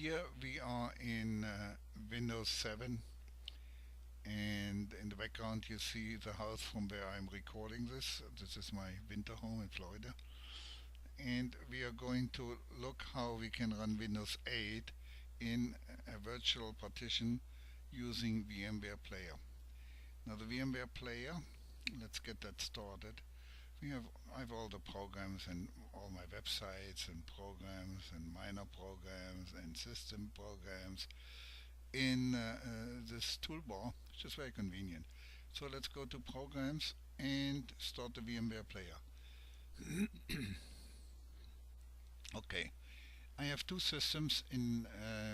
Here we are in Windows 7, and in the background you see the house from where I'm recording this. This is my winter home in Florida, and we are going to look how we can run Windows 8 in a virtual partition using VMware Player. Now the VMware Player, let's get that started. I have all the programs and all my websites and programs and minor programs and system programs in this toolbar, which is very convenient. So let's go to Programs and start the VMware Player. Okay, I have two systems in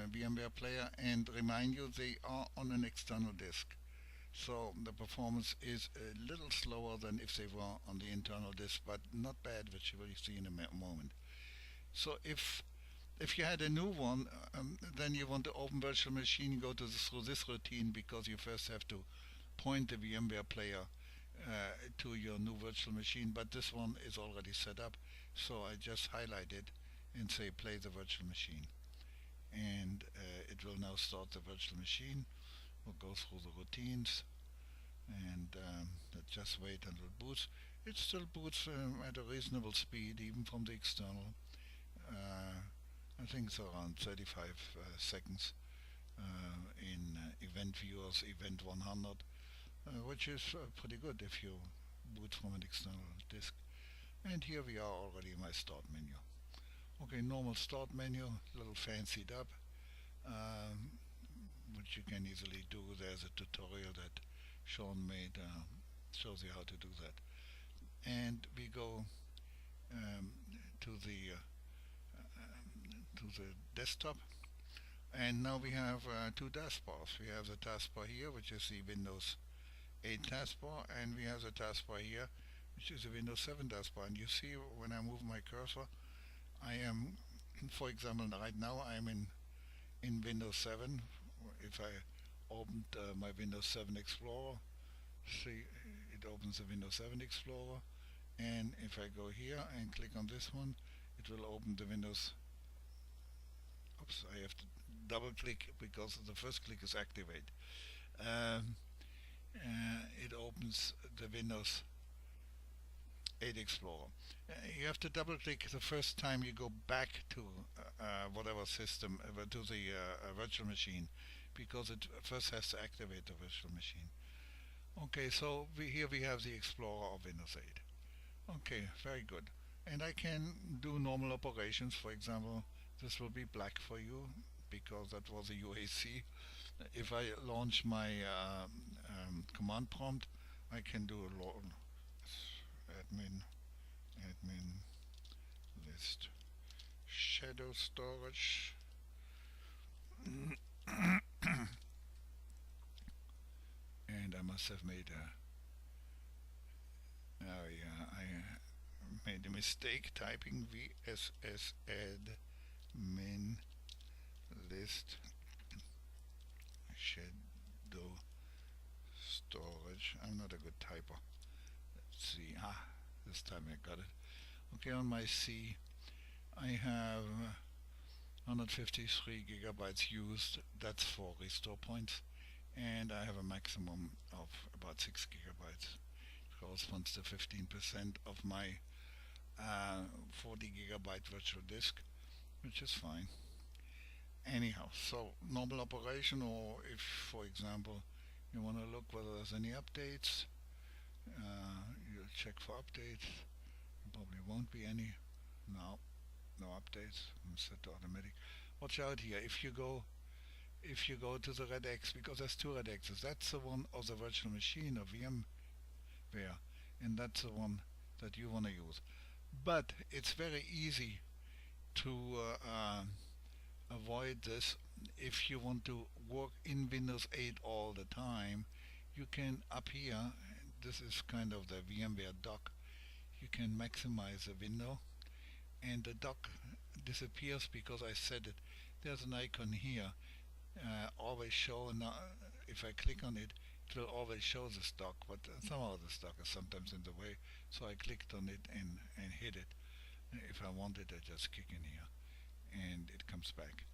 VMware Player, and remind you they are on an external disk. So the performance is a little slower than if they were on the internal disk, but not bad, which you will see in a moment. So if you had a new one, then you want to open virtual machine, you go through this routine, because you first have to point the VMware Player to your new virtual machine, but this one is already set up, so I just highlight it and say play the virtual machine, and it will now start the virtual machine. We'll go through the routines, and let's just wait until it boots. It still boots at a reasonable speed, even from the external. I think it's around 35 seconds in Event Viewers, Event 100, which is pretty good if you boot from an external disk. And here we are already in my start menu. Okay, normal start menu, a little fancied up, which you can easily do. There's a tutorial that Sean made, shows you how to do that. And we go to the desktop, and now we have two taskbars. We have the taskbar here, which is the Windows 8 taskbar, and we have the taskbar here, which is the Windows 7 taskbar. And you see when I move my cursor, I am, for example, right now I'm in Windows 7. If I opened my Windows 7 Explorer, see, it opens the Windows 7 Explorer, and if I go here and click on this one, it will open the Windows. Oops, I have to double click because the first click is activate. It opens the Windows 8 Explorer. You have to double click the first time you go back to whatever system, to the virtual machine, because it first has to activate the virtual machine. Okay, so here we have the Explorer of Windows 8. Okay, very good. And I can do normal operations. For example, this will be black for you because that was a UAC. If I launch my command prompt, I can do a admin list shadow storage. And I must have made oh yeah, I made a mistake typing VSS admin list shadow storage. I'm not a good typer. Let's see. This time I got it. Okay, on my C I have 153 gigabytes used. That's for restore points, and I have a maximum of about 6 gigabytes. It corresponds to 15% of my 40 gigabyte virtual disk, which is fine. Anyhow, so normal operation, or if, for example, you want to look whether there's any updates, you'll check for updates. Probably won't be any. No updates. Set to automatic. Watch out here. If you go to the red X, because there's two red X's, that's the one of the virtual machine of VMware, and that's the one that you want to use. But it's very easy to avoid this. If you want to work in Windows 8 all the time, you can, up here, this is kind of the VMware dock, you can maximize the window, and the dock disappears because I set it. There's an icon here, always show. Now if I click on it, it will always show this dock, but somehow this dock is sometimes in the way, so I clicked on it and hit it. If I want it, I just kick in here and it comes back.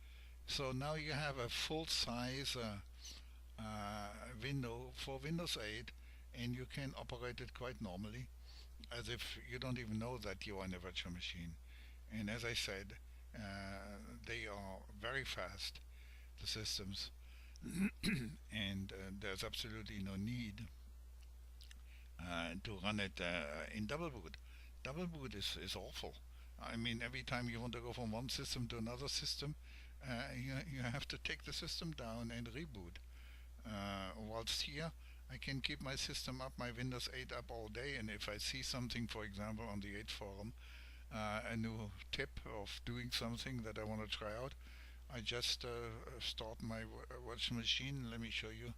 So now you have a full size window for Windows 8, and you can operate it quite normally as if you don't even know that you are in a virtual machine. And as I said, they are very fast, the systems, and there's absolutely no need to run it in double boot. Double boot is awful. I mean, every time you want to go from one system to another system, you have to take the system down and reboot. Whilst here, I can keep my system up, my Windows 8 up all day, and if I see something, for example, on the 8 forum, a new tip of doing something that I want to try out, I just start my virtual machine. Let me show you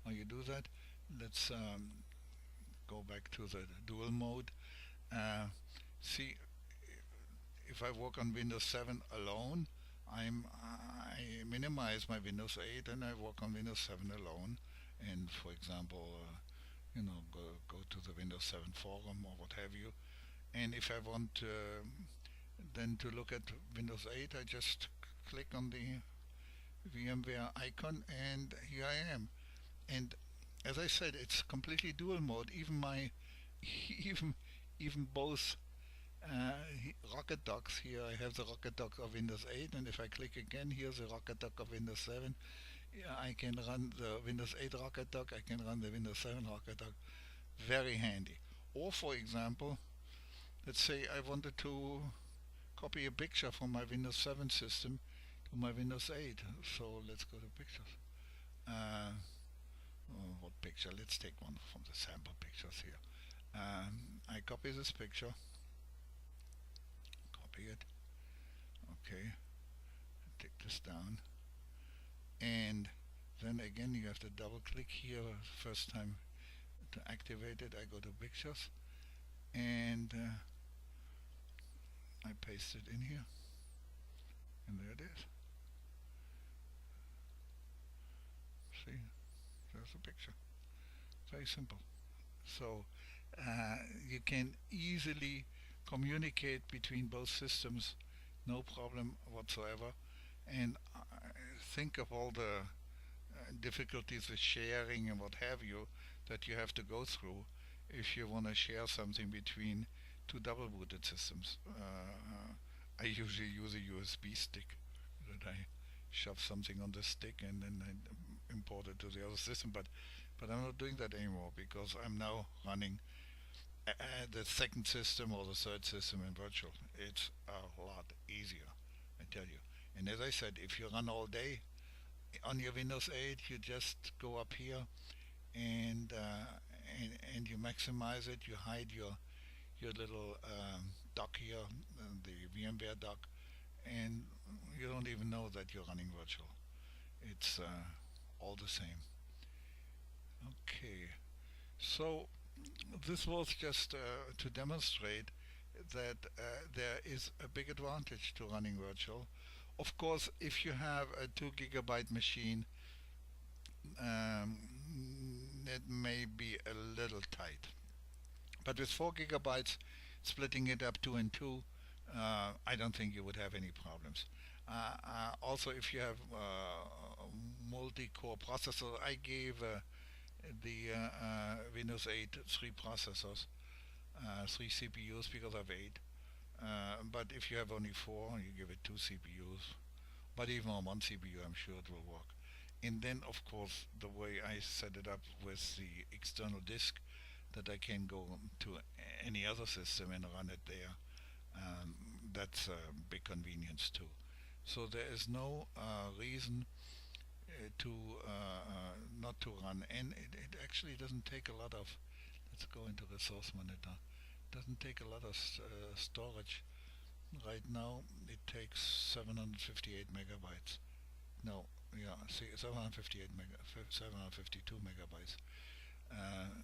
how you do that. Let's go back to the dual mode. Uh, See, if I work on Windows 7 alone, I minimize my Windows 8 and I work on Windows 7 alone. And for example, go to the Windows 7 forum or what have you. And if I want then to look at Windows 8, I just click on the VMware icon, and here I am. And as I said, it's completely dual mode. Even my even even both Rocket Docs. Here I have the Rocket Dock of Windows 8, and if I click again, here's the Rocket Dock of Windows 7. Yeah, I can run the Windows 8 Rocket Dock, I can run the Windows 7 Rocket Dock. Very handy. Or for example, let's say I wanted to copy a picture from my Windows 7 system to my Windows 8. So let's go to pictures. Uh, what picture? Let's take one from the sample pictures here. I copy this picture, copy it, okay, take this down, and then again you have to double click here first time to activate it. I go to pictures, and I paste it in here, and there it is. See, there's a picture. Very simple. So you can easily communicate between both systems, no problem whatsoever. And think of all the difficulties with sharing and what have you that you have to go through if you want to share something between two double booted systems. I usually use a USB stick that I shove something on the stick and then I import it to the other system. But I'm not doing that anymore because I'm now running the second system or the third system in virtual. It's a lot easier, I tell you. And as I said, if you run all day on your Windows 8, you just go up here and and you maximize it. You hide your little dock here, the VMware dock, and you don't even know that you're running virtual. It's all the same. Okay, so this was just to demonstrate that there is a big advantage to running virtual. Of course, if you have a 2 GB machine, um, it may be a little tight. But with 4 GB, splitting it up two and two, I don't think you would have any problems. Also, if you have multi-core processor, I gave the Windows 8 three processors, three CPUs because of 8. But if you have only 4, you give it 2 CPUs. But even on 1 CPU, I'm sure it will work. And then, of course, the way I set it up with the external disk, that I can go to any other system and run it there. That's a big convenience too. So there is no reason to not to run, and it actually doesn't take a lot of. Let's go into Resource Monitor. Doesn't take a lot of storage. Right now it takes 758 megabytes. No, yeah, see, 752 megabytes,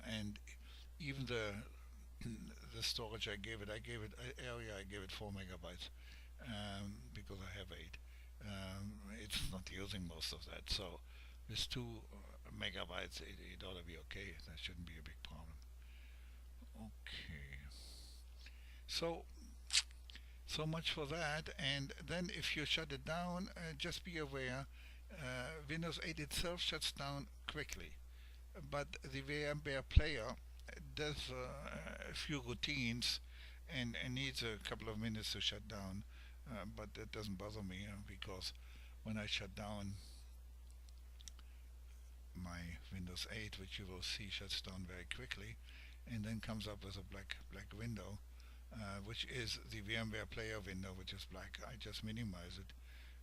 and even the storage I gave it area, I gave it 4 megabytes because I have 8. It's not using most of that, so with 2 megabytes, it ought to be okay. That shouldn't be a big problem. Okay, so So much for that. And then if you shut it down, just be aware Windows 8 itself shuts down quickly. But the VMware player does a few routines and needs a couple of minutes to shut down. But that doesn't bother me because when I shut down my Windows 8, which you will see shuts down very quickly, and then comes up with a black window, which is the VMware Player window, which is black. I just minimize it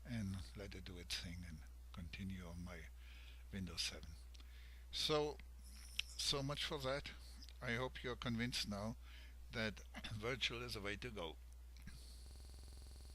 and let it do its thing and continue on my Windows 7. So so much for that. I hope you're convinced now that virtual is the way to go.